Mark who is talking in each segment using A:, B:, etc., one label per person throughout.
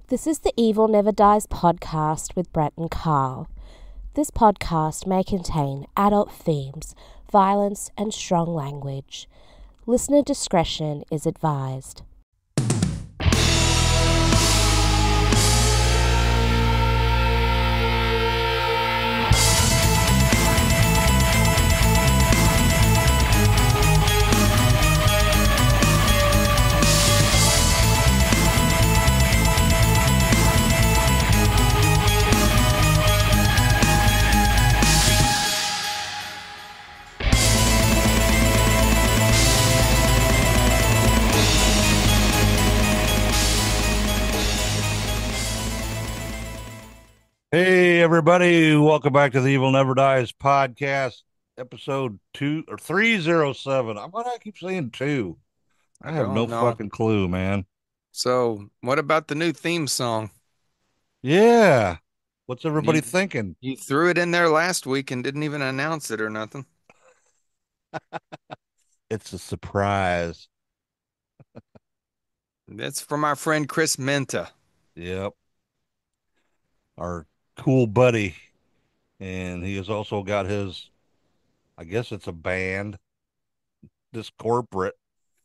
A: This is the Evil Never Dies podcast with Brett and Carl. This podcast may contain adult themes, violence, and strong language. Listener discretion is advised.
B: Hey everybody, welcome back to the Evil Never Dies podcast, episode 307. Why do I keep saying two?
C: I
B: I have no
C: don't know.
B: fucking clue, man.
C: So, what about the new theme song?
B: Yeah. What's everybody
C: You
B: thinking?
C: you threw it in there last week and didn't even announce it or nothing.
B: It's a surprise.
C: That's from our friend Chris Menta.
B: Yep. Our cool buddy. And he has also got his, I guess it's a band, this corporate.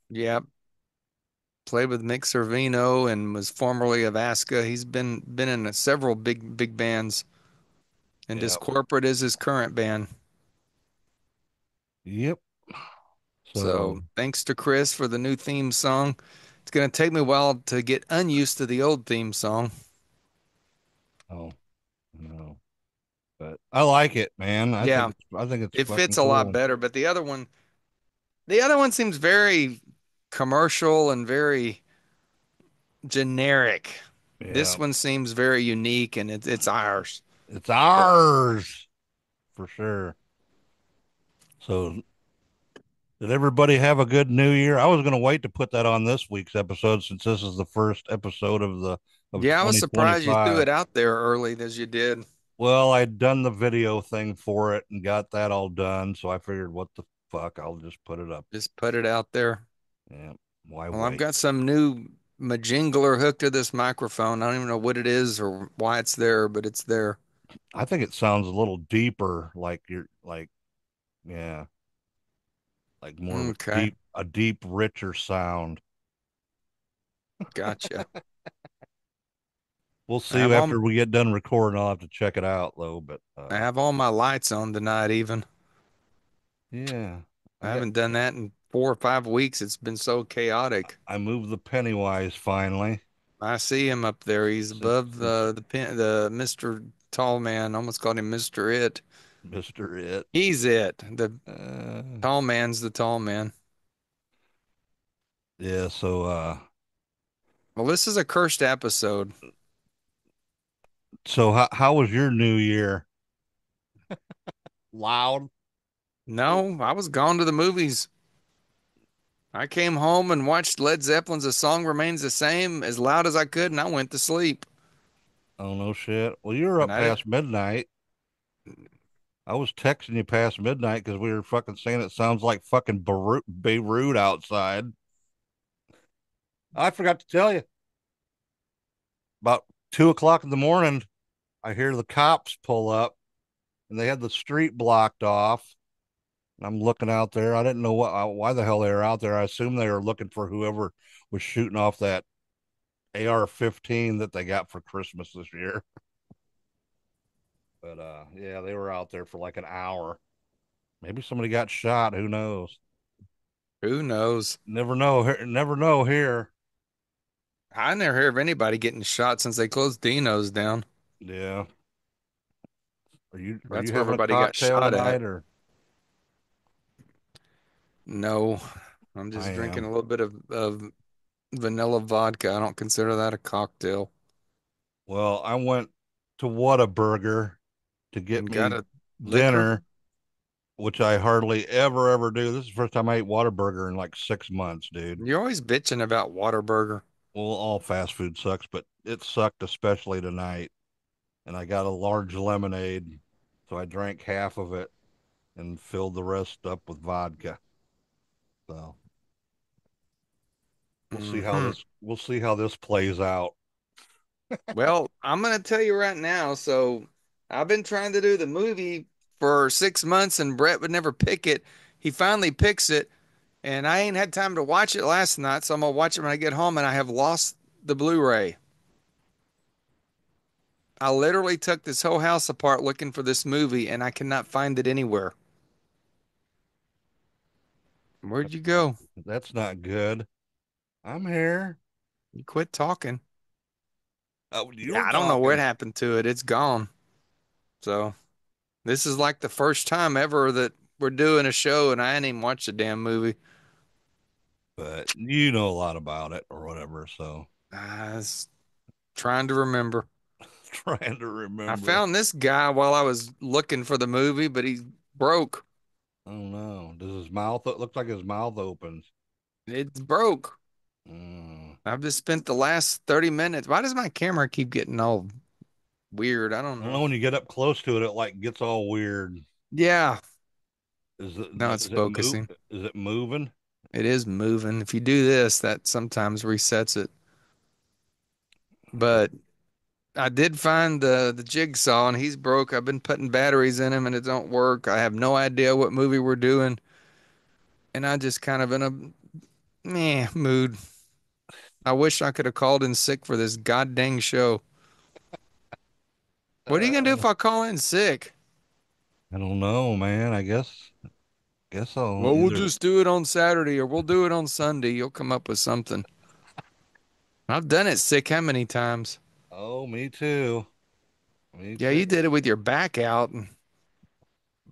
C: Yep. Played with Mick Servino and was formerly of Aska. He's been in several big bands, and this
B: Yep.
C: corporate is his current band.
B: Yep. So,
C: So, thanks to Chris for the new theme song. It's gonna take me a while to get unused to the old theme song.
B: oh, no. But I like it, man.
C: Yeah,
B: I think it's
C: it
B: fucking
C: fits a lot
B: cool.
C: better, but the other one seems very commercial and very generic. This
B: Yeah.
C: one seems very unique and it's ours.
B: It's ours for sure. So, did everybody have a good New Year? I was going to wait to put that on this week's episode since this is the first episode of
C: Yeah, I was surprised you threw
B: 2025.
C: it out there early as you did.
B: Well, I'd done the video thing for it and got that all done, so I figured, what the fuck? I'll just put it up.
C: Just put it out there.
B: Yeah, why
C: Well, I've
B: wait?
C: got some new majingler hooked to this microphone. I don't even know what it is or why it's there, but it's there.
B: I think it sounds a little deeper, like you're like, yeah, like more of
C: Okay,
B: a deep, richer sound.
C: gotcha.
B: We'll
C: I
B: see
C: have all
B: after we get done recording. I'll have to check it out though. But
C: I have all my lights on tonight even.
B: yeah,
C: I
B: I got
C: haven't done that in 4 or 5 weeks. It's been so chaotic.
B: I moved the Pennywise finally.
C: I see him up there. He's
B: Since
C: above
B: since
C: the Mr. Tall Man. Almost called him Mr. It.
B: Mr. It.
C: He's it. The
B: Uh,
C: tall man's the tall man.
B: yeah,
C: Well, this is a cursed episode.
B: so how was your new year? Loud.
C: No, I was gone to the movies. I came home and watched Led Zeppelin's A Song Remains the Same as loud as I could, and I went to sleep.
B: Oh no shit. Well, you were
C: And
B: up
C: I didn't.
B: past midnight. I was texting you past midnight because we were fucking saying it sounds like fucking Beirut outside. I forgot to tell you. About 2 o'clock in the morning, I hear the cops pull up and they had the street blocked off. And I'm looking out there. I didn't know why the hell they were out there. I assume they were looking for whoever was shooting off that AR-15 that they got for Christmas this year. But yeah, they were out there for like an hour. Maybe somebody got shot. Who knows?
C: Who knows?
B: Never know. Never know here.
C: I never hear of anybody getting shot since they closed Dino's down.
B: Yeah. Are you
C: That's where
B: having a
C: everybody got
B: cocktail
C: shot at.
B: tonight or
C: No, I'm
B: I
C: just drinking
B: am?
C: a little bit of vanilla vodka. I don't consider that a cocktail.
B: Well, I went to Whataburger to get
C: And got
B: me
C: a liquor.
B: dinner, which I hardly ever do. This is the first time I ate Whataburger in like 6 months, dude.
C: You're always bitching about Whataburger.
B: Well, all fast food sucks, but it sucked especially tonight. And I got a large lemonade, so I drank half of it and filled the rest up with vodka. So
C: Hmm.
B: we'll see how this plays out.
C: Well, I'm gonna tell you right now. So I've been trying to do the movie for 6 months, and Brett would never pick it. He finally picks it, and I ain't had time to watch it last night, so I'm gonna watch it when I get home, and I have lost the Blu-ray. I literally took this whole house apart looking for this movie, and I cannot find it anywhere. Where'd
B: That's
C: you
B: not,
C: go?
B: that's not good. I'm here.
C: You quit talking.
B: Oh,
C: Yeah,
B: you're
C: I don't know what
B: talking.
C: happened to it. It's gone. So this is like the first time ever that we're doing a show, and I ain't even watched the damn movie.
B: But you know a lot about it or whatever. So
C: I was trying to remember.
B: trying to
C: I
B: remember.
C: found this guy while I was looking for the movie, but he's broke.
B: Oh no. Does his mouth, it looks like his mouth opens.
C: It's broke.
B: Mm.
C: I've just spent the last 30 minutes. Why does my camera keep getting all weird? I don't
B: I don't know,
C: know.
B: when you get up close to it, it like gets all weird.
C: Yeah,
B: Is it
C: now it's
B: is it move?
C: focusing.
B: Is it moving?
C: It is moving. If you do this, that sometimes resets it. But I did find the jigsaw and he's broke. I've been putting batteries in him and it don't work. I have no idea what movie we're doing. And I just kind of in a meh mood. I wish I could have called in sick for this goddamn show. What are you gonna do
B: Uh,
C: if I call in sick?
B: I don't know, man. Guess I'll
C: Well, we'll
B: either.
C: just do it on Saturday or we'll do it on Sunday. You'll come up with something. I've done it sick how many times?
B: Oh, me too. Me
C: Yeah,
B: too.
C: you did it with your back out and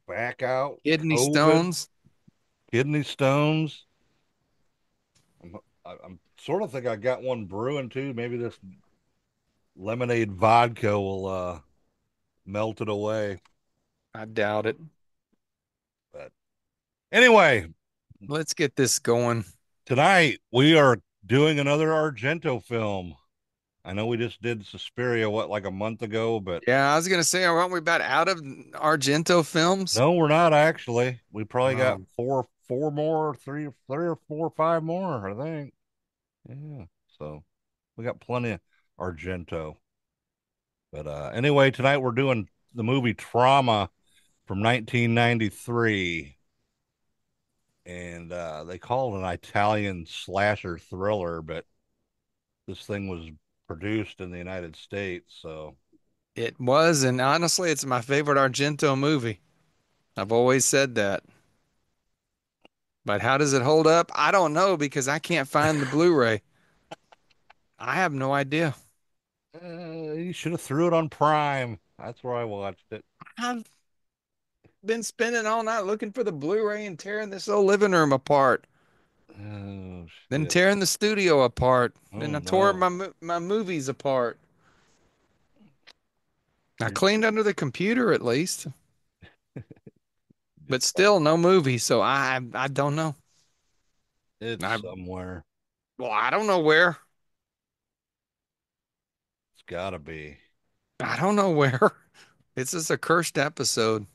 B: Back out,
C: kidney
B: COVID,
C: stones.
B: kidney stones. I'm, I'm sort of think I got one brewing too. Maybe this lemonade vodka will melt it away.
C: I doubt it.
B: But anyway,
C: Let's get this going.
B: tonight we are doing another Argento film. I know we just did Suspiria, what, like a month ago, but
C: Yeah, I was gonna say, aren't we about out of Argento films?
B: no, we're not actually. We probably got
C: Oh,
B: four more, three or four, five more, I think. Yeah. So we got plenty of Argento. But anyway, tonight we're doing the movie Trauma from 1993. And they call it an Italian slasher thriller, but this thing was produced in the United States. So
C: it was, and honestly, it's my favorite Argento movie. I've always said that. But how does it hold up? I don't know because I can't find the Blu-ray. I have no idea.
B: you should have threw it on Prime. That's where I watched it.
C: I've been spending all night looking for the Blu-ray and tearing this old living room apart,
B: Oh
C: then
B: shit.
C: tearing the studio apart, then
B: Oh
C: I tore
B: no.
C: my movies apart. I
B: You're,
C: cleaned under the computer at least, but
B: just
C: still no movie. So I don't know.
B: it's
C: I
B: somewhere.
C: well I don't know where.
B: It's gotta be.
C: I don't know where. It's just a cursed episode.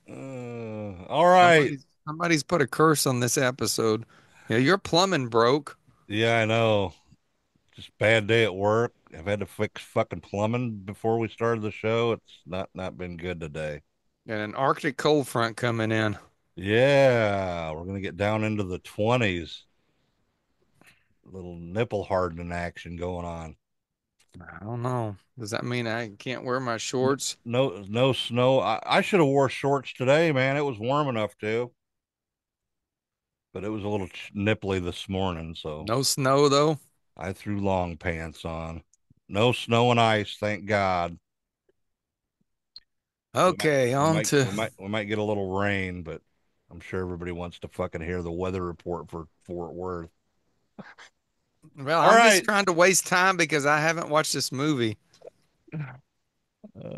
B: All right.
C: Somebody's put a curse on this episode. Yeah, your plumbing broke,
B: Yeah, I know. Just bad day at work. I've had to fix fucking plumbing before we started the show. It's not been good today.
C: and an Arctic cold front coming in.
B: Yeah, we're gonna get down into the 20s. Little nipple hardening action going on.
C: I don't know. Does that mean I can't wear my shorts?
B: No snow. I should have wore shorts today, man. It was warm enough to, but it was a little nipply this morning, so
C: No snow though.
B: I threw long pants on. No snow and ice, thank God.
C: Okay, on to.
B: We might get a little rain, but I'm sure everybody wants to fucking hear the weather report for Fort Worth.
C: Well,
B: All
C: I'm just
B: right.
C: trying to waste time because I haven't watched this movie.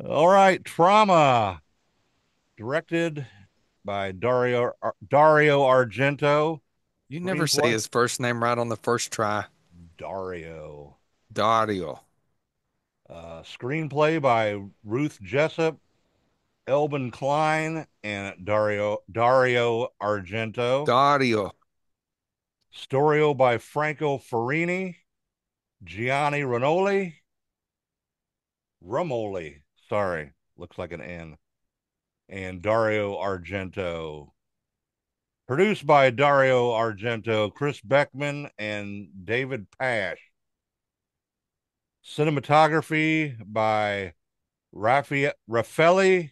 B: All right. Trauma, directed by Dario Argento.
C: You never say
B: Screenplay
C: his first name right on the first try.
B: Dario.
C: Dario.
B: Screenplay by Ruth Jessup, Elben Klein, and Dario Argento.
C: Dario.
B: Storio by Franco Farini, Gianni Ranoli, Rumoli. Sorry, looks like an N. And Dario Argento. Produced by Dario Argento, Chris Beckman, and David Pash. Cinematography by Raffaele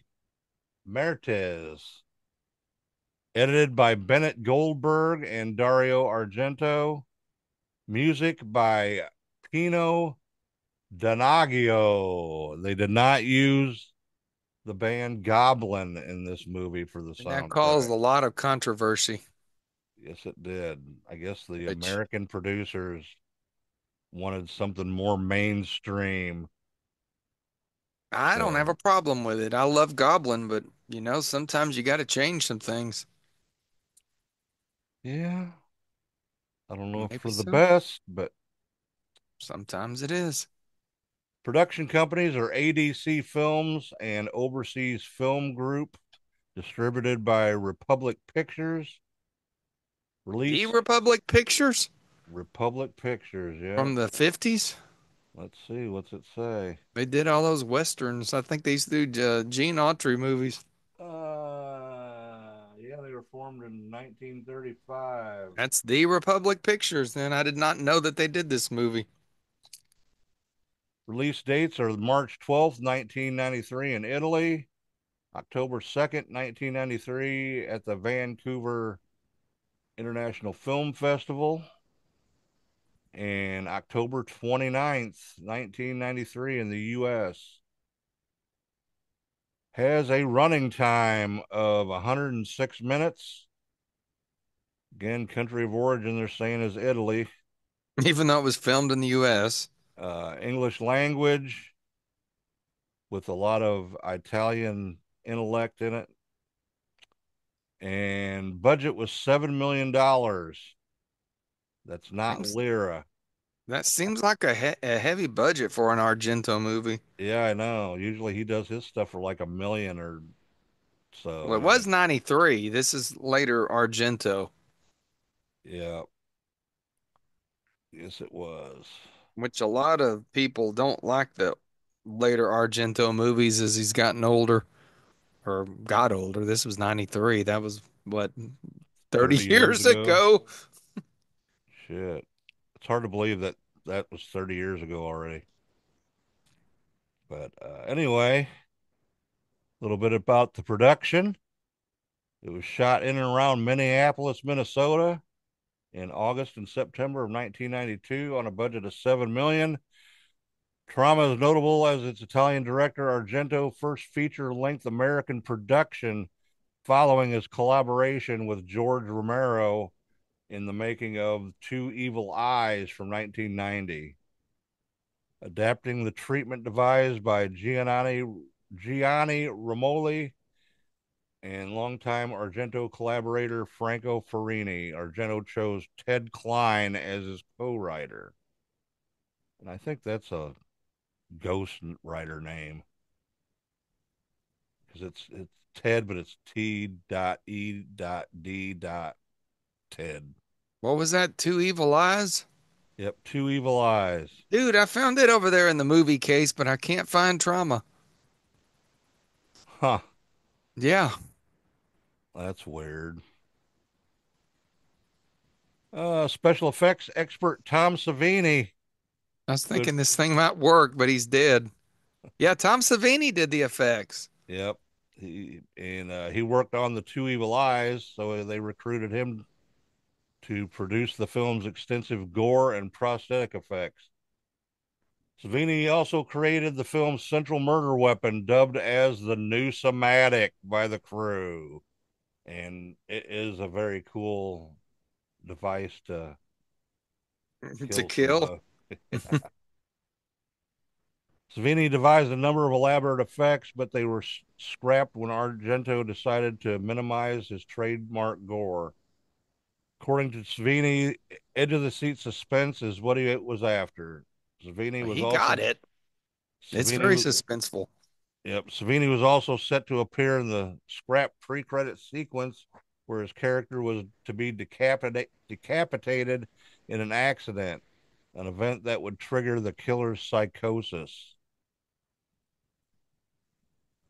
B: Mertes. Edited by Bennett Goldberg and Dario Argento. Music by Pino Donaggio. They did not use the band Goblin in this movie for the
C: And that caused
B: soundtrack.
C: a lot of controversy.
B: Yes, it did. I guess the
C: Which
B: American producers wanted something more mainstream.
C: I don't have
B: So,
C: a problem with it. I love Goblin, but sometimes you got to change some things.
B: yeah, I don't know if
C: Maybe
B: for the
C: so.
B: best, but
C: Sometimes it is.
B: production companies are ADC Films and Overseas Film Group, distributed by Republic Pictures.
C: The
B: Release
C: Republic Pictures
B: Republic Pictures, yeah.
C: from the 50s.
B: Let's see, what's it say?
C: They did all those westerns. I think they used to do Gene Autry movies.
B: Yeah, they were formed in 1935.
C: That's The Republic Pictures. Then I did not know that they did this movie.
B: Release dates are March 12th, 1993 in Italy, October 2nd, 1993 at the Vancouver International Film Festival, and October 29th, 1993 in the US. Has a running time of 106 minutes. Again, country of origin they're saying is Italy.
C: Even though it was filmed in the US.
B: English language with a lot of Italian intellect in it. And budget was $7 million. That's not
C: Seems
B: lira.
C: that seems like a heavy budget for an Argento movie.
B: Yeah, I know. Usually he does his stuff for like a million or so.
C: Well, it was 93. This is later Argento,
B: Yeah, yes, it was.
C: which a lot of people don't like the later Argento movies as he's gotten older or got older. This was 93. That was what 30
B: 30 years
C: years
B: ago.
C: ago.
B: Shit. It's hard to believe that that was 30 years ago already. But anyway, a little bit about the production. It was shot in and around Minneapolis, Minnesota in August and September of 1992 on a budget of 7 million. Trauma is notable as its Italian director Argento first feature-length American production following his collaboration with George Romero in the making of Two Evil Eyes from 1990. Adapting the treatment devised by Gianni Romoli and longtime Argento collaborator Franco Ferrini. Argento chose Ted Klein as his co-writer. And I think that's a ghost writer name because it's Ted, but it's T.E.D. Ted.
C: What was that? Two Evil Eyes?
B: Yep, Two Evil Eyes.
C: Dude, I found it over there in the movie case, but I can't find Trauma.
B: Huh,
C: Yeah,
B: that's weird. Special effects expert Tom Savini.
C: I was
B: Good.
C: thinking this thing might work, but he's dead. Yeah, Tom Savini did the effects.
B: Yep. He worked on the Two Evil Eyes, so they recruited him to produce the film's extensive gore and prosthetic effects. Savini also created the film's central murder weapon, dubbed as the Noose-O-Matic by the crew. And it is a very cool device to
C: To
B: kill
C: kill.
B: somebody. Savini devised a number of elaborate effects, but they were scrapped when Argento decided to minimize his trademark gore. According to Savini, edge of the seat suspense is what he was after. Savini
C: Well,
B: was
C: he got
B: also
C: it. It's very
B: Savini.
C: suspenseful.
B: Yep, Savini was also set to appear in the scrap pre-credit sequence where his character was to be decapitated in an accident, an event that would trigger the killer's psychosis.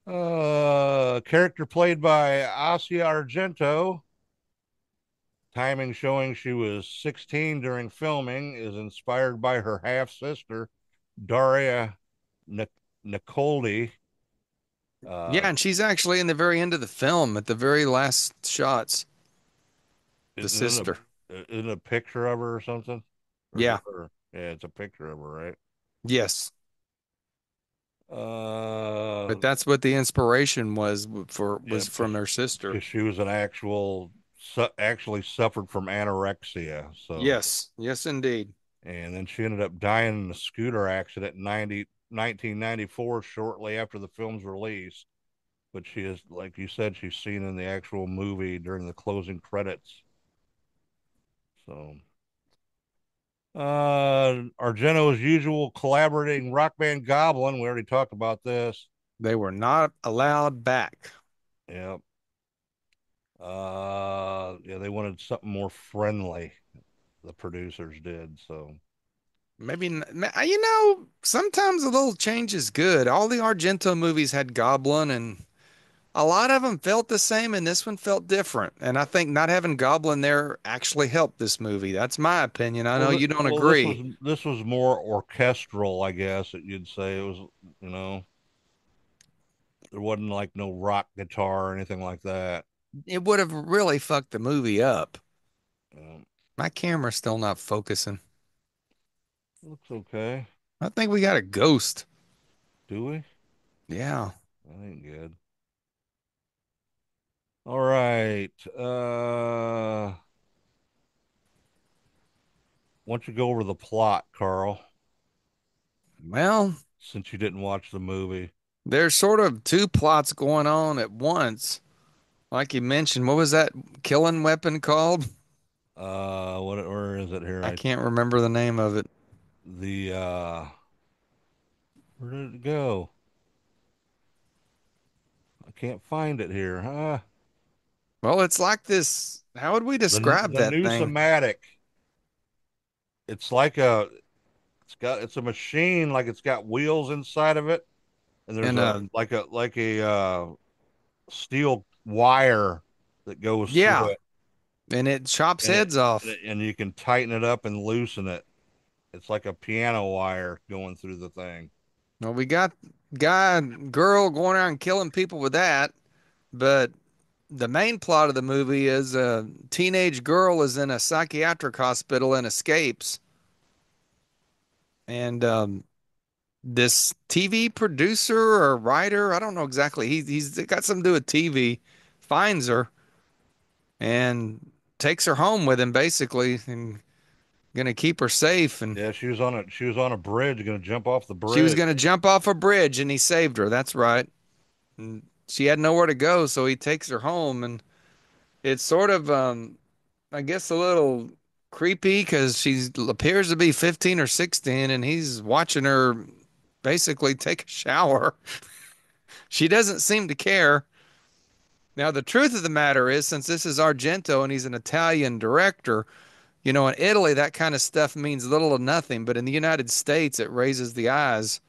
B: Character played by Argento. Timing showing she was 16 during filming is inspired by her half sister, Daria Nic- Nicoldi. Uh,
C: Yeah, and she's actually in the very end of the film at the very last shots, the
B: isn't
C: sister.
B: isn't a picture of her or something? Or is it
C: Yeah.
B: her? Yeah, it's a picture of her, right?
C: Yes.
B: Uh,
C: But that's what the inspiration
B: yeah,
C: was from her sister.
B: because she was an actually suffered from anorexia. So,
C: Yes. Yes, indeed.
B: and then she ended up dying in a scooter accident in 1994, shortly after the film's release. But she is, like you said, she's seen in the actual movie during the closing credits. So, Argento's usual collaborating rock band Goblin. We already talked about this.
C: They were not allowed back.
B: Yep. Yeah, they wanted something more friendly. The producers did. So,
C: Maybe, sometimes a little change is good. All the Argento movies had Goblin, and a lot of them felt the same, and this one felt different. And I think not having Goblin there actually helped this movie. That's my opinion. I know you don't
B: well,
C: agree.
B: this was more orchestral, I guess that you'd say. It was, you know, there wasn't like no rock guitar or anything like that.
C: It would have really fucked the movie up.
B: Um,
C: My camera's still not focusing.
B: looks okay.
C: I think we got a ghost.
B: Do we?
C: Yeah.
B: That ain't good. All right. Why don't you go over the plot, Carl,
C: Well,
B: since you didn't watch the movie?
C: there's sort of two plots going on at once. Like you mentioned, what was that killing weapon called?
B: Where is it here?
C: I can't remember the name of it.
B: The where did it go? I can't find it here.
C: Well, it's like this. How would we describe
B: The
C: that
B: new
C: thing?
B: somatic. It's like it's a machine, like it's got wheels inside of it, and there's
C: And
B: a steel wire that goes through
C: yeah,
B: it,
C: and it chops
B: and
C: heads off.
B: you can tighten it up and loosen it. It's like a piano wire going through the thing.
C: Well, we got guy and girl going around killing people with that, but the main plot of the movie is a teenage girl is in a psychiatric hospital and escapes, and this TV producer or writer, I don't know exactly. He's got something to do with TV, finds her and takes her home with him basically and gonna keep her safe. And
B: Yeah, she was on a bridge, going to jump off the
C: she was
B: bridge.
C: gonna jump off a bridge and he saved her. That's right. And she had nowhere to go, so he takes her home and it's sort of I guess a little creepy because she appears to be 15 or 16 and he's watching her basically take a shower. She doesn't seem to care. Now, the truth of the matter is, since this is Argento and he's an Italian director, in Italy, that kind of stuff means little or nothing, but in the United States, it raises the eyes.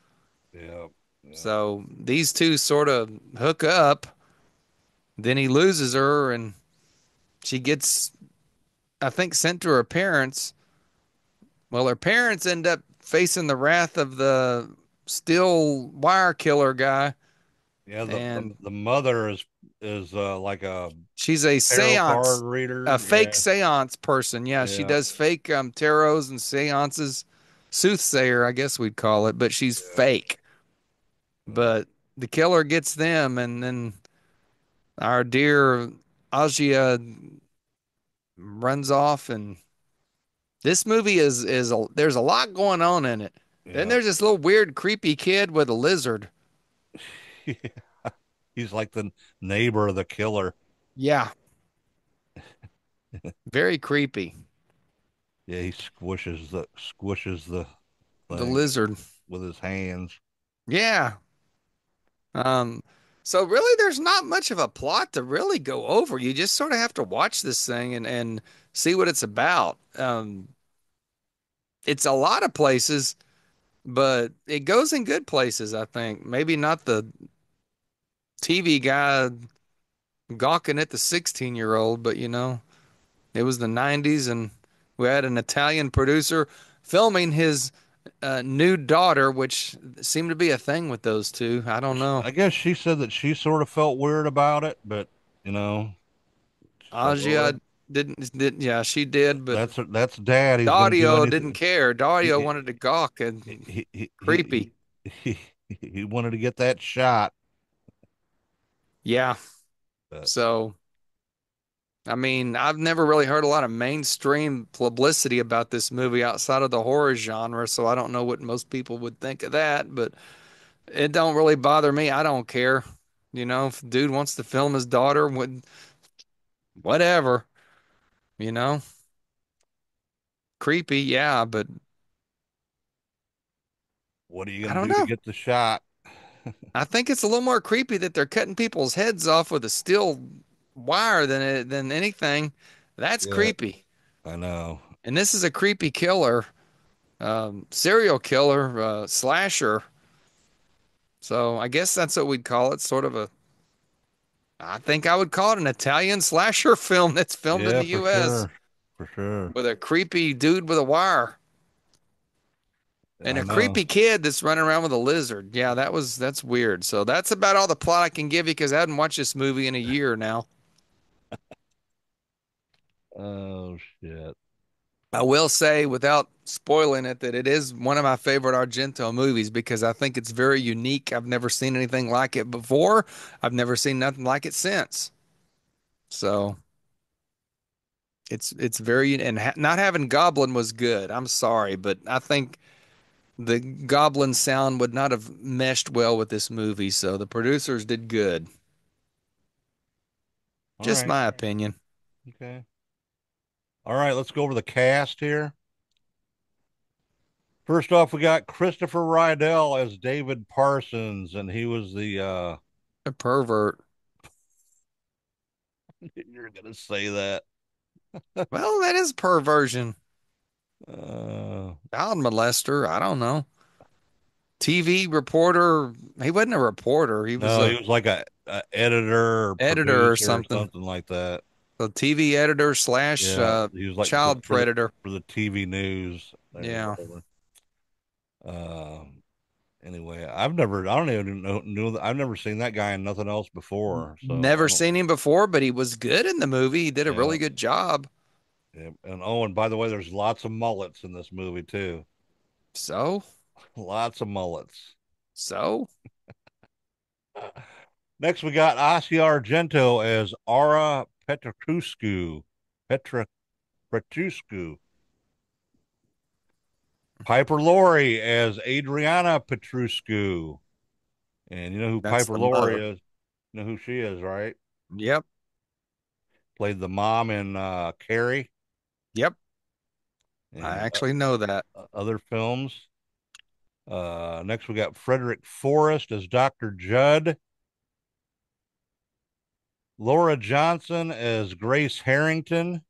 B: Yeah, yeah,
C: So these two sort of hook up. Then he loses her, and she gets, I think, sent to her parents. Well, her parents end up facing the wrath of the steel wire killer guy,
B: yeah.
C: and
B: The mother is like a
C: she's a
B: tarot
C: seance,
B: card
C: a
B: reader.
C: fake
B: Yeah,
C: seance person. Yeah, she
B: yeah,
C: does fake tarots and seances. Soothsayer, I guess we'd call it, but she's
B: yeah.
C: fake.
B: Yeah.
C: But the killer gets them, and then our dear Agia runs off. And this movie there's a lot going on in it. Then
B: Yeah.
C: there's this little weird, creepy kid with a lizard.
B: He's like the neighbor of the killer.
C: Yeah, very creepy.
B: Yeah, he squishes the
C: The
B: thing
C: lizard.
B: with his hands.
C: Yeah. Um, so really there's not much of a plot to really go over. You just sort of have to watch this thing and see what it's about. It's a lot of places, but it goes in good places, I think. Maybe not TV guy gawking at the 16-year-old, but it was the 90s and we had an Italian producer filming his nude daughter, which seemed to be a thing with those two. I don't know.
B: I guess she said that she sort of felt weird about it, but you know, it's like, well,
C: Asia didn't, yeah, she did, but
B: that's dad. He's going to do
C: Dario didn't
B: anything.
C: care. Dario
B: He
C: wanted to gawk and
B: he he he
C: creepy.
B: he, he wanted to get that shot.
C: Yeah.
B: But
C: So, I mean, I've never really heard a lot of mainstream publicity about this movie outside of the horror genre, so I don't know what most people would think of that, but it don't really bother me. I don't care. If the dude wants to film his daughter, whatever, you know, creepy, yeah, but
B: what are you
C: I
B: going to
C: don't
B: do to
C: know.
B: get the shot?
C: I think it's a little more creepy that they're cutting people's heads off with a steel wire than anything. That's
B: Yeah,
C: creepy.
B: I know.
C: And this is a creepy killer, serial killer, slasher. So I guess that's what we'd call it. I think I would call it an Italian slasher film that's filmed in
B: Yeah,
C: the
B: for
C: U.S.
B: sure, for sure.
C: with a creepy dude with a wire. And
B: I
C: a
B: know.
C: creepy kid that's running around with a lizard. Yeah, that's weird. So that's about all the plot I can give you because I haven't watched this movie in a year now.
B: Oh shit.
C: I will say, without spoiling it, that it is one of my favorite Argento movies because I think it's very unique. I've never seen anything like it before. I've never seen nothing like it since. So it's very and not having Goblin was good. I'm sorry, but I think the Goblin sound would not have meshed well with this movie. So the producers did good.
B: All
C: Just
B: right.
C: my opinion.
B: Okay. All right. Let's go over the cast here. First off, we got Christopher Rydell as David Parsons, and he was the
C: A pervert.
B: you're gonna say that.
C: Well, that is perversion.
B: Uh
C: Child molester. I don't know. TV reporter. He wasn't a reporter. He was
B: no, he
C: a
B: was like a editor or
C: editor or
B: producer or
C: something.
B: something like that.
C: A TV editor slash
B: Yeah, he was like
C: child predator.
B: for the TV news or
C: Yeah.
B: whatever. Anyway, I don't even knew that. I've never seen that guy in nothing else before. So I
C: Never
B: don't.
C: seen him before, but he was good in the movie. He did a
B: Yeah,
C: really good job.
B: yeah. And oh, and by the way, there's lots of mullets in this movie too.
C: So,
B: Lots of mullets.
C: so
B: Next, we got Asia Argento as Ara Petrescu. Petra Petrescu. Piper Laurie as Adriana Petrescu. And you know who
C: that's
B: Piper
C: the
B: Laurie
C: mother.
B: is? You know who she is, right?
C: Yep.
B: Played the mom in Carrie
C: Yep. I
B: and
C: actually know that.
B: other films. Next, we got Frederick Forrest as Dr. Judd. Laura Johnson as Grace Harrington.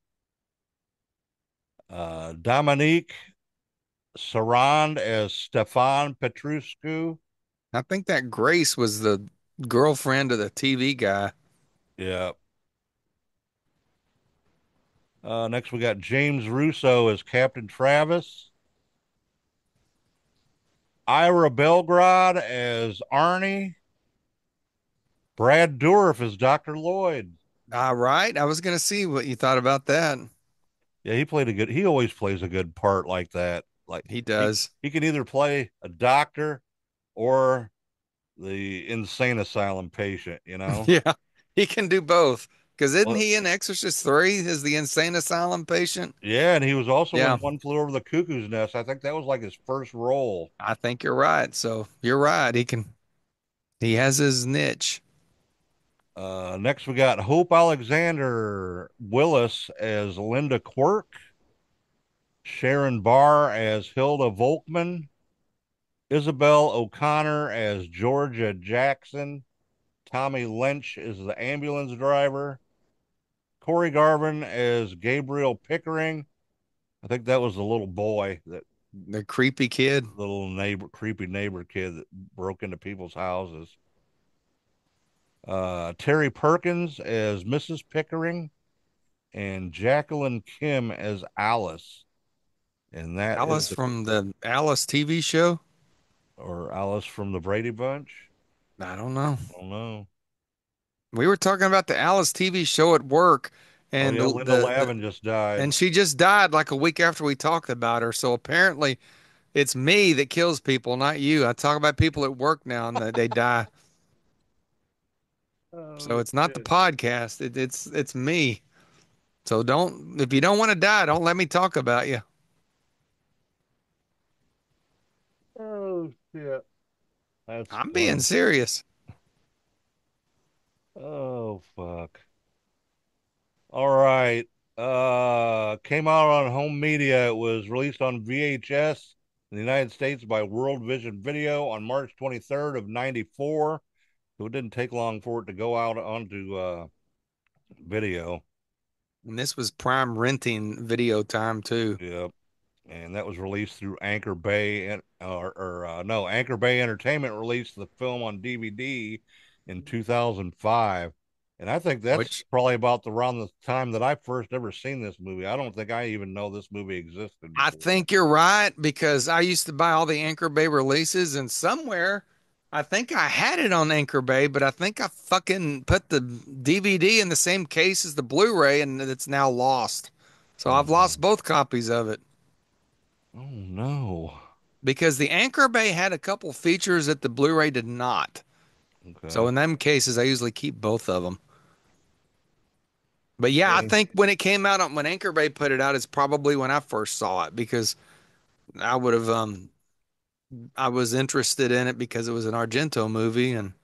B: Dominique Sarand as Stefan Petrescu.
C: I think that Grace was the girlfriend of the TV guy.
B: Yeah. Next, we got James Russo as Captain Travis. Ira Belgrade as Arnie. Brad Dourif as Dr. Lloyd.
C: All right. I was gonna see what you thought about that.
B: Yeah, he always plays a good part like that. Like
C: He
B: he,
C: does.
B: he can either play a doctor or the insane asylum patient, you know?
C: Yeah, he can do both. Because isn't
B: Well,
C: he in Exorcist 3 as the insane asylum patient?
B: yeah, and he was also in
C: Yeah,
B: One Flew Over the Cuckoo's Nest. I think that was like his first role.
C: I think you're right. So you're right. He has his niche.
B: Next, we got Hope Alexander Willis as Linda Quirk, Sharon Barr as Hilda Volkman, Isabel O'Connor as Georgia Jackson, Tommy Lynch is the ambulance driver, Corey Garvin as Gabriel Pickering. I think that was the little boy, that
C: The creepy kid.
B: little neighbor, creepy neighbor kid that broke into people's houses. Terry Perkins as Mrs. Pickering, and Jacqueline Kim as Alice. And that is
C: Alice from the Alice TV show?
B: or Alice from the Brady Bunch.
C: I don't know.
B: I don't know.
C: We were talking about the Alice TV show at work,
B: Oh
C: and
B: yeah, Linda Lavin just died.
C: and she just died like a week after we talked about her. So apparently, it's me that kills people, not you. I talk about people at work now, and they die. So
B: Oh
C: it's not the
B: shit.
C: podcast. It's me. So don't if you don't want to die, don't let me talk about you.
B: Oh shit. That's
C: I'm being
B: funny.
C: serious.
B: Oh fuck. All right. Came out on home media. It was released on VHS in the United States by World Vision Video on March 23rd of 94. So it didn't take long for it to go out onto video.
C: And this was prime renting video time too.
B: Yep. And that was released through Anchor Bay and no, Anchor Bay Entertainment released the film on DVD in 2005. And I think that's
C: Which
B: probably about around the time that I first ever seen this movie. I don't think I even know this movie existed
C: I
B: before.
C: think you're right because I used to buy all the Anchor Bay releases, and somewhere I think I had it on Anchor Bay, but I think I fucking put the DVD in the same case as the Blu-ray, and it's now lost. So
B: Oh
C: I've
B: no.
C: lost both copies of it
B: Oh no.
C: because the Anchor Bay had a couple features that the Blu-ray did not. So
B: Okay.
C: in them cases, I usually keep both of them. But yeah, I
B: Hey.
C: think when it came out on when Anchor Bay put it out, it's probably when I first saw it because I would have I was interested in it because it was an Argento movie, and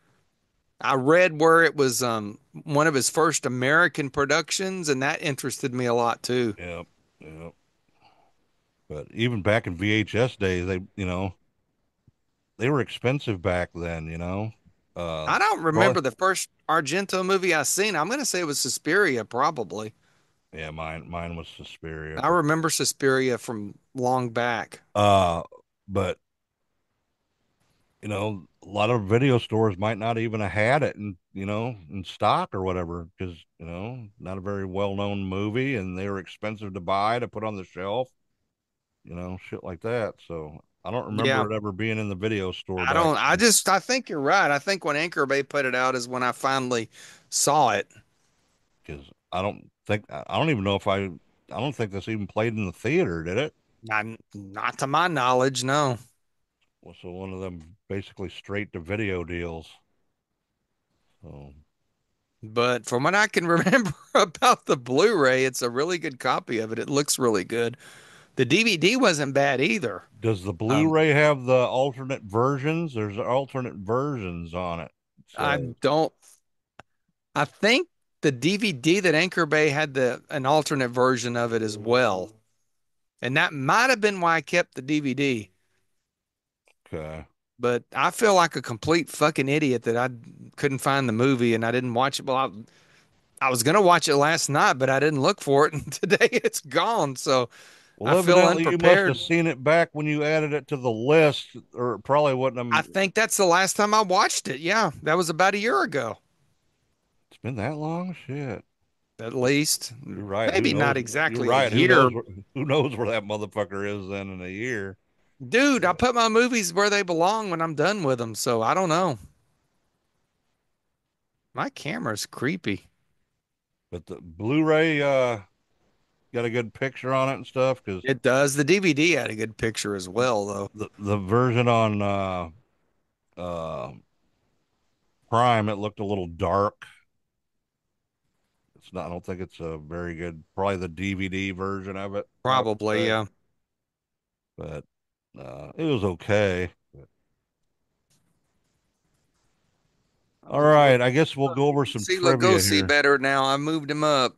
C: I read where it was one of his first American productions, and that interested me a lot too.
B: Yep. Yep. But even back in VHS days, they were expensive back then.
C: I don't
B: Probably
C: remember the first Argento movie I seen. I'm gonna say it was Suspiria, probably.
B: yeah, mine was Suspiria.
C: I remember Suspiria from long back.
B: Uh, but a lot of video stores might not even have had it in stock or whatever, because not a very well known movie, and they were expensive to buy to put on the shelf, shit like that. So I don't
C: Yeah,
B: remember it ever being in the video store
C: I
B: back
C: don't.
B: then,
C: I think you're right. I think when Anchor Bay put it out is when I finally saw it.
B: because I don't even know if I don't think this even played in the theater, did it?
C: Not to my knowledge, no.
B: Was so one of them basically straight to video deals. So
C: But from what I can remember about the Blu-ray, it's a really good copy of it. It looks really good. The DVD wasn't bad either.
B: does the
C: Um,
B: Blu-ray have the alternate versions? There's alternate versions on it. It
C: I
B: says.
C: don't. I think the DVD that Anchor Bay had the an alternate version of it as well, and that might have been why I kept the DVD.
B: Okay.
C: But I feel like a complete fucking idiot that I couldn't find the movie and I didn't watch it. Well, I was gonna watch it last night, but I didn't look for it, and today it's gone. So I
B: Well,
C: feel
B: evidently you must have
C: unprepared.
B: seen it back when you added it to the list, or it probably wouldn't
C: I
B: have.
C: think that's the last time I watched it. Yeah, that was about a year ago,
B: It's been that long? Shit.
C: at least.
B: You're right. Who
C: Maybe not
B: knows? You're
C: exactly a
B: right.
C: year.
B: Who knows where that motherfucker is then in a year?
C: Dude, I
B: But,
C: put my movies where they belong when I'm done with them, so I don't know. My camera's creepy.
B: but the Blu-ray got a good picture on it and stuff, because
C: It does. The DVD had a good picture as well, though.
B: the version on uh Prime, it looked a little dark. It's not. I don't think it's a very good. Probably the DVD version of it, I would
C: Probably,
B: say.
C: yeah.
B: But it was okay. All
C: Oh, look,
B: right, I guess we'll go over some
C: see
B: trivia
C: Lugosi
B: here.
C: better now. I moved him up.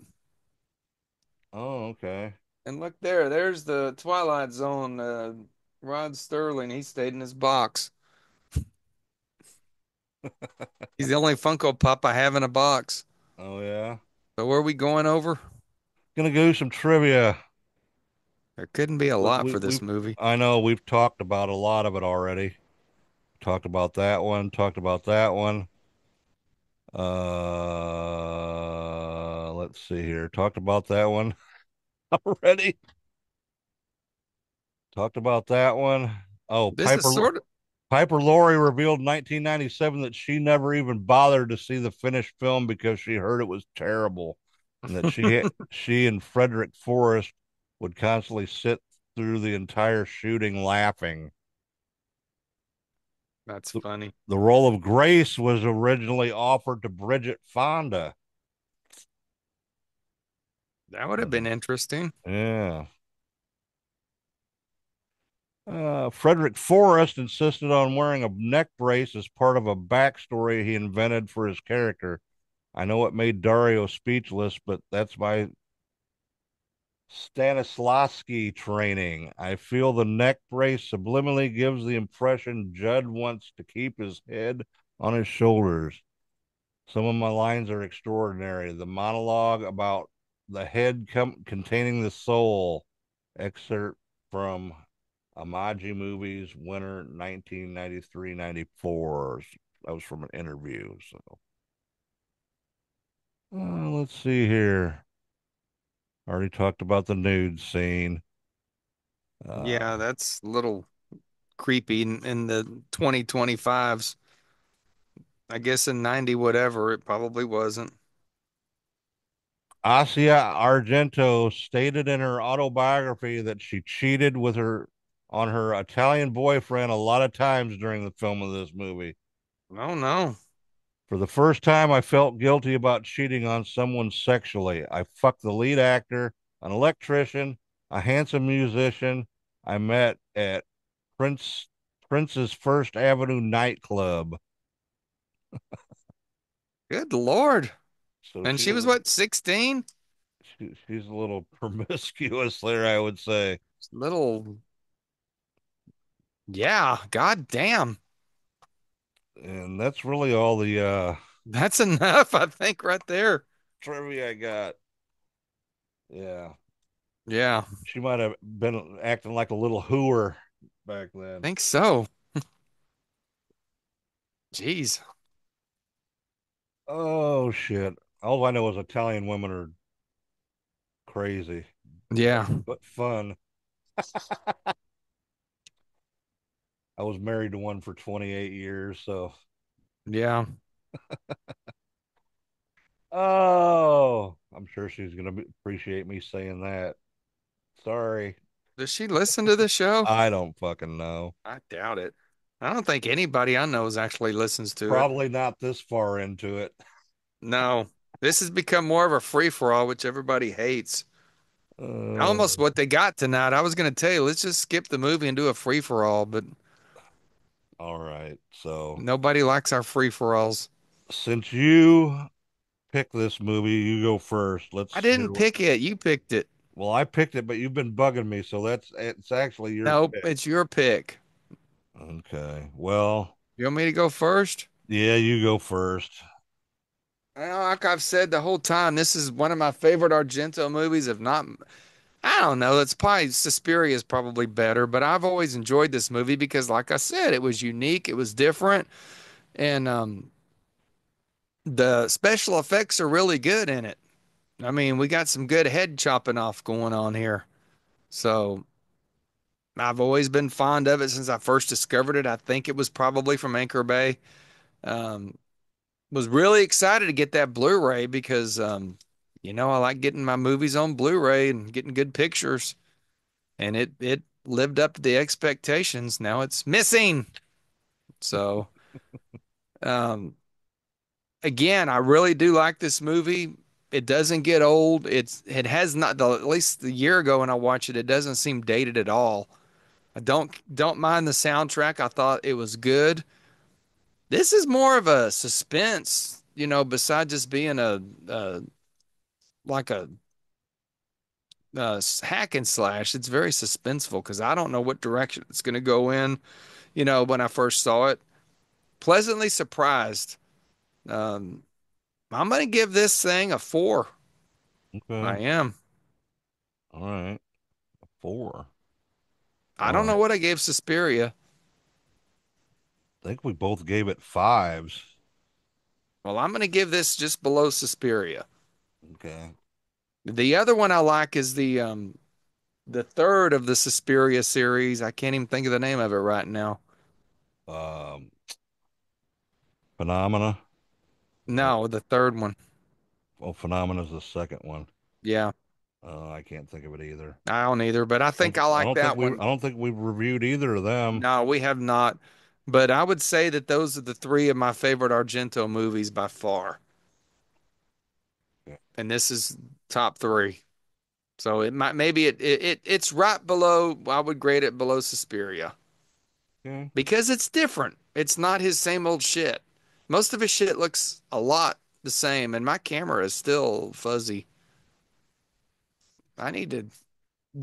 B: Oh, okay.
C: And look there, there's the Twilight Zone. Rod Sterling, he stayed in his box. He's the only Funko Pop I have in a box.
B: Oh yeah.
C: So where are we going over?
B: Gonna go some trivia.
C: There couldn't be a
B: We,
C: lot
B: we
C: for this
B: we
C: movie.
B: I know we've talked about a lot of it already. Talked about that one. Talked about that one. Let's see here. Talked about that one already. Talked about that one. Oh,
C: This is sort of
B: Piper Laurie revealed in 1997 that she never even bothered to see the finished film because she heard it was terrible, and that she and Frederick Forrest would constantly sit through the entire shooting laughing.
C: that's funny.
B: The role of Grace was originally offered to Bridget Fonda.
C: That would have been interesting.
B: Yeah. Frederick Forrest insisted on wearing a neck brace as part of a backstory he invented for his character. I know it made Dario speechless, but that's my Stanislavski training. I feel the neck brace subliminally gives the impression Judd wants to keep his head on his shoulders. Some of my lines are extraordinary. The monologue about the head containing the soul, excerpt from Amaji Movies, winter 1993-94. That was from an interview. So let's see here. Already talked about the nude scene.
C: Yeah,
B: Uh,
C: that's a little creepy in the 2025s. I guess in 90 whatever, it probably wasn't.
B: Asia Argento stated in her autobiography that she cheated with her on her Italian boyfriend a lot of times during the film of this movie.
C: Oh no.
B: For the first time, I felt guilty about cheating on someone sexually. I fucked the lead actor, an electrician, a handsome musician I met at Prince Prince's First Avenue nightclub.
C: Good Lord.
B: So
C: And she was what, 16?
B: she's a little promiscuous there, I would say.
C: Little, yeah, god damn.
B: And that's really all the
C: That's enough, I think, right there.
B: trivia I got. Yeah.
C: Yeah,
B: She might have been acting like a little hooer back
C: I
B: then.
C: think so. Jeez.
B: Oh shit. All I know is Italian women are crazy,
C: Yeah,
B: but fun. I was married to one for 28 years, so
C: yeah.
B: oh, I'm sure she's gonna appreciate me saying that. Sorry,
C: Does she listen to the show?
B: I don't fucking know.
C: I doubt it. I don't think anybody I know actually listens to it.
B: Probably not this far into it.
C: No, this has become more of a free for all, which everybody hates.
B: Uh,
C: Almost what they got tonight. I was going to tell you, let's just skip the movie and do a free for all, but
B: all right. So
C: nobody likes our free for alls.
B: since you picked this movie, you go first.
C: I
B: Let's hear
C: didn't
B: what.
C: pick it. You picked it.
B: Well, I picked it, but you've been bugging me, so that's it's actually your
C: Nope,
B: pick.
C: it's your pick.
B: Okay. Well,
C: You want me to go first?
B: yeah, you go first.
C: Well, like I've said the whole time, this is one of my favorite Argento movies. If not, I don't know. It's probably Suspiria is probably better, but I've always enjoyed this movie because, like I said, it was unique, it was different, and the special effects are really good in it. I mean, we got some good head chopping off going on here. So I've always been fond of it since I first discovered it. I think it was probably from Anchor Bay. Um, was really excited to get that Blu-ray because, I like getting my movies on Blu-ray and getting good pictures. And it lived up to the expectations. Now it's missing. So, um, again, I really do like this movie. It doesn't get old. It has not at least a year ago when I watched it, it doesn't seem dated at all. I don't mind the soundtrack. I thought it was good. This is more of a suspense, besides just being a like a hack and slash. It's very suspenseful because I don't know what direction it's going to go in. When I first saw it, pleasantly surprised. Um, I'm going to give this thing a 4. I
B: Okay.
C: am.
B: All right. Four.
C: I
B: All
C: don't know
B: right.
C: what I gave Suspiria.
B: I think we both gave it fives.
C: Well, I'm gonna give this just below Suspiria.
B: Okay.
C: The other one I like is the third of the Suspiria series. I can't even think of the name of it right now.
B: Um, Phenomena. Or,
C: No, the third one.
B: well, Phenomena is the second one.
C: Yeah,
B: I can't think of it either.
C: I don't either, but I think I like that one.
B: I don't think we've reviewed either of them.
C: No, we have not. But I would say that those are the three of my favorite Argento movies by far.
B: Yeah.
C: And this is top three. So it might maybe it's right below. I would grade it below Suspiria
B: Okay.
C: because it's different. It's not his same old shit. Most of his shit looks a lot the same, and my camera is still fuzzy. I need to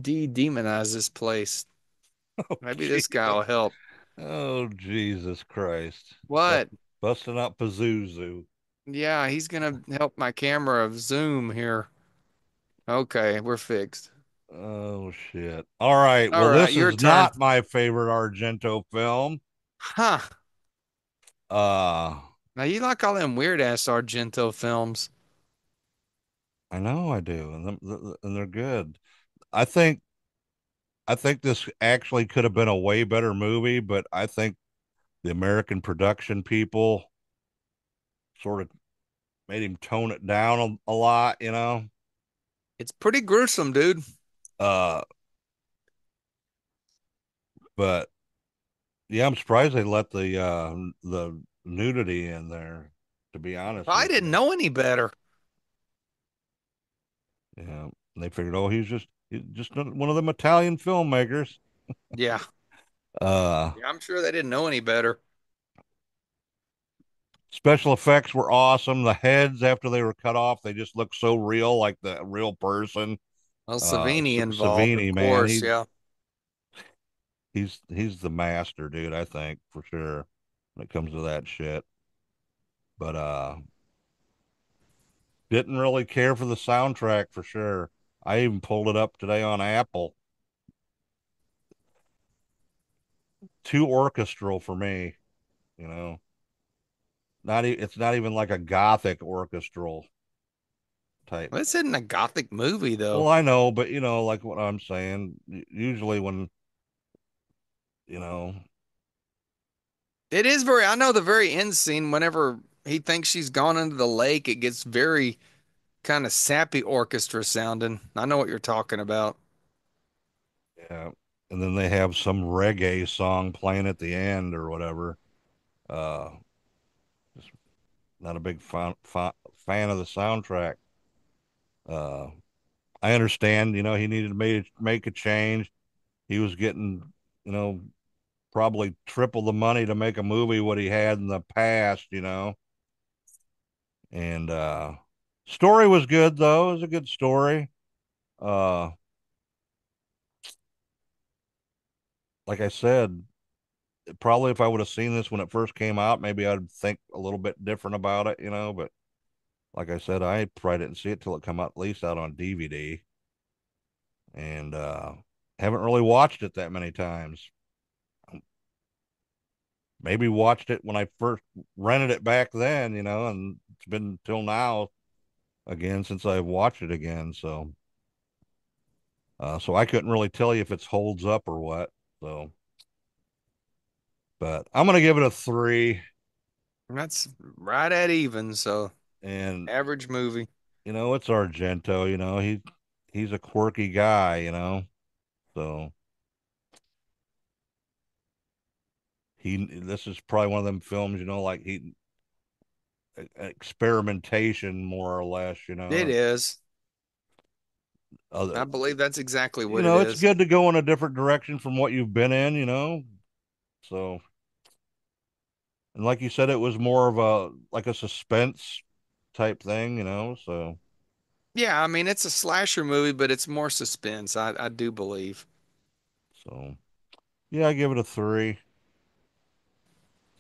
C: de-demonize this place.
B: Oh,
C: Maybe
B: gee.
C: this guy will help.
B: Oh, Jesus Christ.
C: What?
B: Busting out Pazuzu.
C: Yeah, he's gonna help my camera zoom here. Okay, we're fixed.
B: Oh, shit. All right.
C: All
B: Well,
C: right,
B: this
C: your
B: is
C: turn.
B: not my favorite Argento film.
C: Huh.
B: Uh,
C: Now you like all them weird ass Argento films.
B: I know I do, and they're good. I think I think this actually could have been a way better movie, but I think the American production people sort of made him tone it down a lot, you know.
C: It's pretty gruesome, dude.
B: Uh, but yeah, I'm surprised they let the nudity in there. To be honest
C: I
B: with
C: didn't
B: you,
C: know any better.
B: yeah, and they figured, oh, he's just one of them Italian filmmakers.
C: Yeah.
B: Uh,
C: Yeah, I'm sure they didn't know any better.
B: Special effects were awesome. The heads after they were cut off, they just look so real, like the real person.
C: Well, Savini involved, of
B: Savini, man,
C: course. Yeah.
B: he's the master, dude. I think for sure when it comes to that shit. But didn't really care for the soundtrack for sure. I even pulled it up today on Apple. Too orchestral for me, you know. It's not even like a gothic orchestral type.
C: Well, this isn't a gothic movie, though.
B: Well, I know, but you know, like what I'm saying. Usually, when you know,
C: It is very, I know the very end scene, whenever he thinks she's gone into the lake, it gets very kind of sappy orchestra sounding. I know what you're talking about.
B: yeah, and then they have some reggae song playing at the end or whatever. Uh, just not a big fan of the soundtrack. Uh, I understand, you know, he needed to make a change. He was getting, you know, probably triple the money to make a movie what he had in the past, you know. And story was good though. It was a good story. Uh like I said, probably if I would have seen this when it first came out, maybe I'd think a little bit different about it, you know, but like I said, I probably didn't see it till it come out at least out on DVD and haven't really watched it that many times. Maybe watched it when I first rented it back then, you know, and it's been till now again since I've watched it again. So I couldn't really tell you if it holds up or what. So, but I'm gonna give it a 3.
C: That's right at even, so
B: And
C: average movie.
B: you know, it's Argento. You know, he's a quirky guy. You know, so he this is probably one of them films. You know, like he experimentation more or less. You
C: It
B: know,
C: is.
B: other
C: I believe that's exactly
B: you
C: what it
B: know, it's
C: is.
B: good to go in a different direction from what you've been in. You know, so and like you said, it was more of a like a suspense type thing. You know, so.
C: Yeah, I mean, it's a slasher movie, but it's more suspense. I do believe.
B: So yeah, I give it a 3.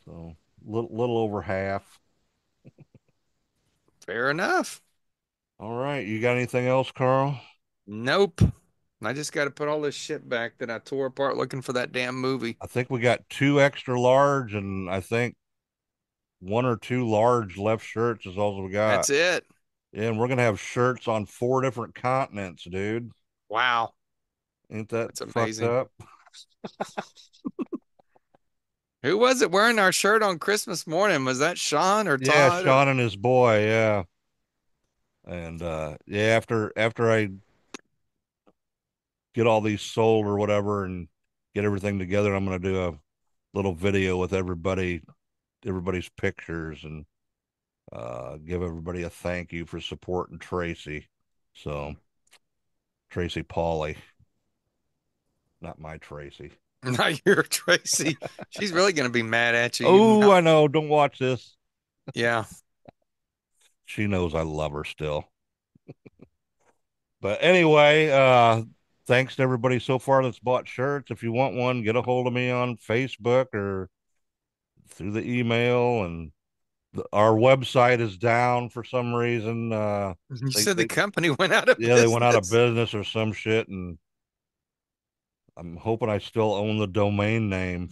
B: So little over half.
C: Fair enough.
B: All right, you got anything else, Carl?
C: Nope. I just got to put all this shit back that I tore apart looking for that damn movie.
B: I think we got 2 extra large, and I think 1 or 2 large left shirts is all we got.
C: That's it.
B: And we're gonna have shirts on 4 different continents, dude.
C: Wow.
B: Ain't that
C: That's
B: fucked
C: amazing.
B: up?
C: Who was it wearing our shirt on Christmas morning? Was that Sean or
B: Yeah,
C: Todd?
B: Sean and his boy, yeah. And yeah, after I get all these sold or whatever and get everything together, I'm gonna do a little video with everybody's pictures and give everybody a thank you for supporting Tracy. So Tracy Pauly, not my Tracy.
C: Not your Tracy. She's really going to be mad at you.
B: Oh, I know. Don't watch this.
C: Yeah.
B: She knows I love her still. But anyway, thanks to everybody so far that's bought shirts. If you want one, get a hold of me on Facebook or through the email. And our website is down for some reason.
C: You said the company went out of
B: yeah,
C: business.
B: they went out of business or some shit, and I'm hoping I still own the domain name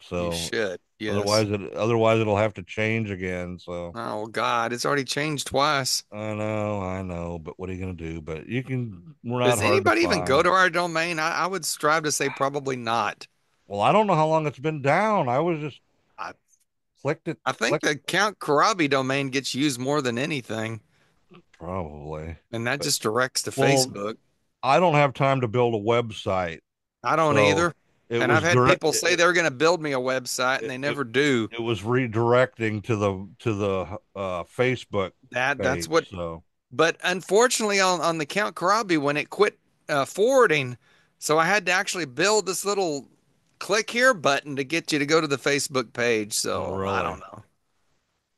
B: so
C: you should. Yes.
B: Otherwise it'll have to change again. So
C: oh God, it's already changed twice.
B: I know, but what are you gonna do? But we're not
C: Does
B: hard
C: anybody
B: to
C: even
B: find.
C: go to our domain? I would strive to say probably not.
B: Well, I don't know how long it's been down. I was just clicked it.
C: I think the Count Karabi domain gets used more than anything.
B: Probably.
C: And that just directs to Facebook.
B: I don't have time to build a website.
C: I don't either. And I've had people say they're going to build me a website and they never do.
B: It was redirecting to the Facebook
C: That's
B: page,
C: what.
B: So.
C: But unfortunately, on the Count Karabi, when it quit forwarding, so I had to actually build this little click here button to get you to go to the Facebook page. So
B: really?
C: I don't know.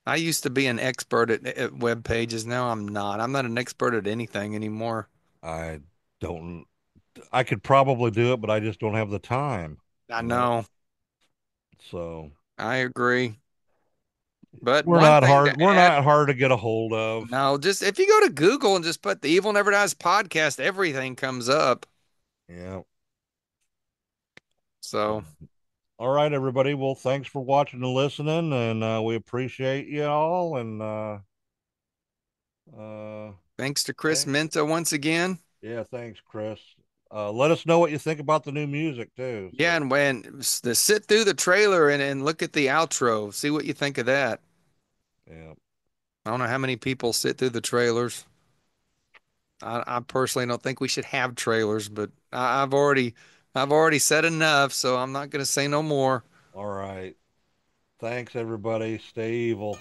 C: I used to be an expert at web pages. Now I'm not. I'm not an expert at anything anymore.
B: I could probably do it, but I just don't have the time.
C: I know.
B: So
C: I agree. But
B: we're not hard to get a hold of.
C: No, just if you go to Google and just put the Evil Never Dies podcast, everything comes up.
B: Yeah.
C: So
B: all right, everybody. Well, thanks for watching and listening, and we appreciate you all. And
C: thanks to Chris Minta once again.
B: Yeah, thanks, Chris. Let us know what you think about the new music too.
C: So. Yeah, and when sit through the trailer and look at the outro, see what you think of that.
B: Yeah.
C: I don't know how many people sit through the trailers. I personally don't think we should have trailers, but I've already said enough, so I'm not going to say no more.
B: All right. Thanks, everybody. Stay evil.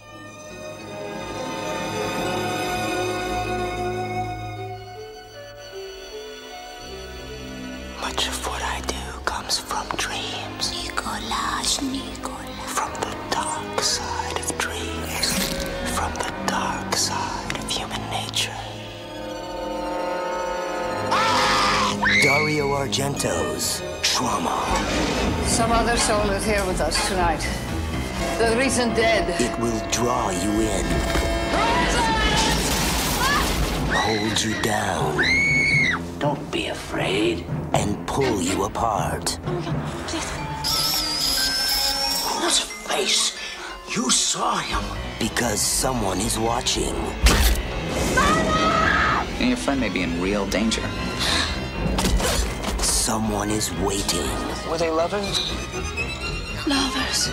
D: Much of what I do comes from dreams. Nicolas. From the dark side of dreams. From the dark side of human nature. Dario Argento's Trauma.
E: Some other soul is here with us tonight. The recent dead.
D: It will draw you in. Hold you down. Don't be afraid. And pull you apart. What a face. You saw him. Because someone is watching.
F: And your friend may be in real danger.
D: Someone is waiting.
E: Were they lovers?
D: Lovers.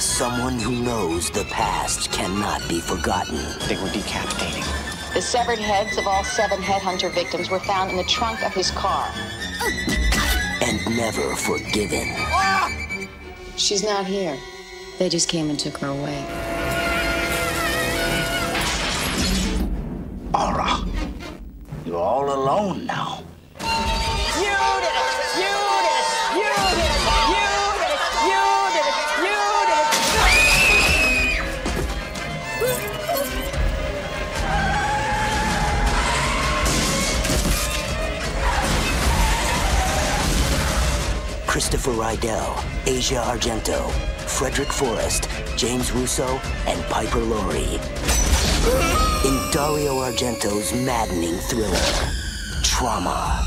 D: Someone who knows the past cannot be forgotten.
F: They were decapitating.
G: The severed heads of all 7 headhunter victims were found in the trunk of his car.
D: And never forgiven.
G: She's not here. They just came and took her away.
D: Aura, you're all alone now.
E: You did it! You did it! You did it! You did it! You did it! You did
D: it! Christopher Rydell, Asia Argento, Frederick Forrest, James Russo, and Piper Laurie. In Dario Argento's maddening thriller, Trauma.